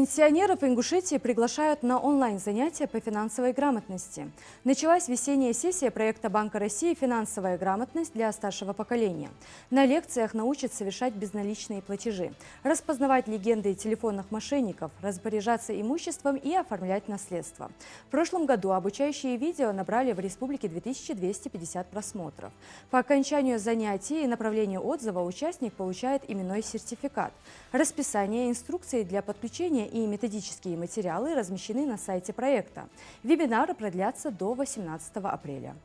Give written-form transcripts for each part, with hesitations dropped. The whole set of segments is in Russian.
Пенсионеров в Ингушетии приглашают на онлайн-занятия по финансовой грамотности. Началась весенняя сессия проекта Банка России «Финансовая грамотность для старшего поколения». На лекциях научат совершать безналичные платежи, распознавать легенды телефонных мошенников, распоряжаться имуществом и оформлять наследство. В прошлом году обучающие видео набрали в республике 2250 просмотров. По окончанию занятий и направлению отзыва участник получает именной сертификат. Расписание, инструкции для подключения и методические материалы размещены на сайте проекта. Вебинары продлятся до 18 апреля.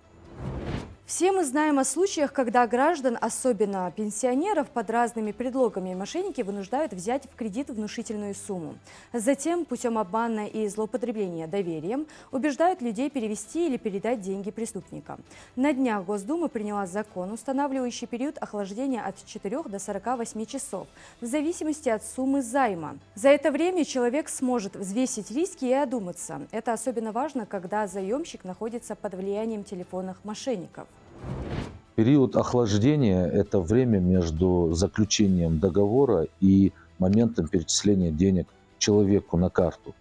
Все мы знаем о случаях, когда граждан, особенно пенсионеров, под разными предлогами мошенники вынуждают взять в кредит внушительную сумму. Затем, путем обмана и злоупотребления доверием, убеждают людей перевести или передать деньги преступникам. На днях Госдума приняла закон, устанавливающий период охлаждения от 4 до 48 часов, в зависимости от суммы займа. За это время человек сможет взвесить риски и одуматься. Это особенно важно, когда заемщик находится под влиянием телефонных мошенников. Период охлаждения – это время между заключением договора и моментом перечисления денег человеку на карту.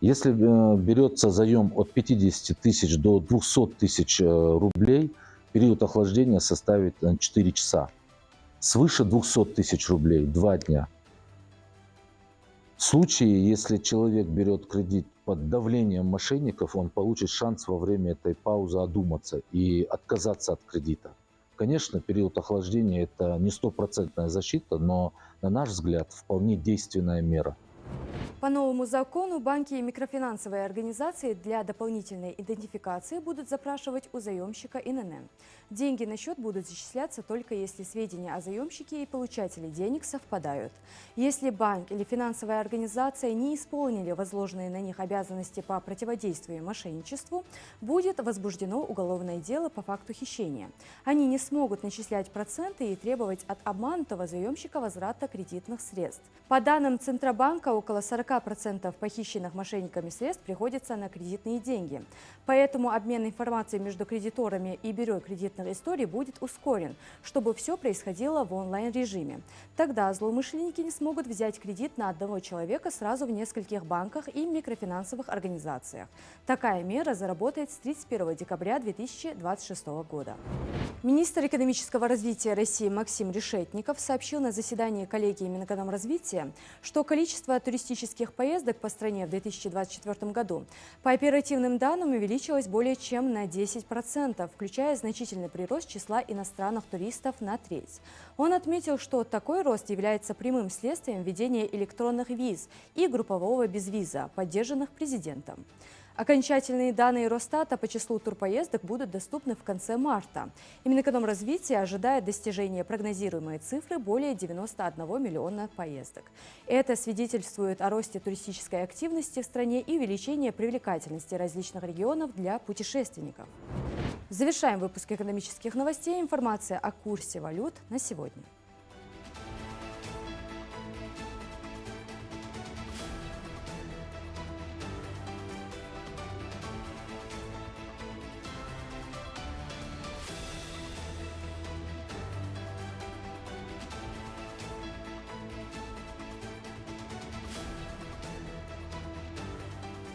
Если берется заем от 50 тысяч до 200 тысяч рублей, период охлаждения составит 4 часа. Свыше 200 тысяч рублей – 2 дня. В случае, если человек берет кредит под давлением мошенников, он получит шанс во время этой паузы одуматься и отказаться от кредита. Конечно, период охлаждения – это не стопроцентная защита, но, на наш взгляд, вполне действенная мера. По новому закону банки и микрофинансовые организации для дополнительной идентификации будут запрашивать у заемщика ИНН. Деньги на счет будут зачисляться только если сведения о заемщике и получателе денег совпадают. Если банк или финансовая организация не исполнили возложенные на них обязанности по противодействию мошенничеству, будет возбуждено уголовное дело по факту хищения. Они не смогут начислять проценты и требовать от обманутого заемщика возврата кредитных средств. По данным Центробанка, около 40% похищенных мошенниками средств приходится на кредитные деньги. Поэтому обмен информацией между кредиторами и бюро кредитных историй будет ускорен, чтобы все происходило в онлайн-режиме. Тогда злоумышленники не смогут взять кредит на одного человека сразу в нескольких банках и микрофинансовых организациях. Такая мера заработает с 31 декабря 2026 года. Министр экономического развития России Максим Решетников сообщил на заседании коллегии Минэкономразвития, что количество туристических поездок по стране в 2024 году по оперативным данным увеличилось более чем на 10%, включая значительный прирост числа иностранных туристов на треть. Он отметил, что такой рост является прямым следствием введения электронных виз и группового безвиза, поддержанных президентом. Окончательные данные Росстата по числу турпоездок будут доступны в конце марта. И Минэкономразвития ожидает достижения прогнозируемой цифры более 91 миллиона поездок. Это свидетельствует о росте туристической активности в стране и увеличении привлекательности различных регионов для путешественников. Завершаем выпуск экономических новостей. Информация о курсе валют на сегодня.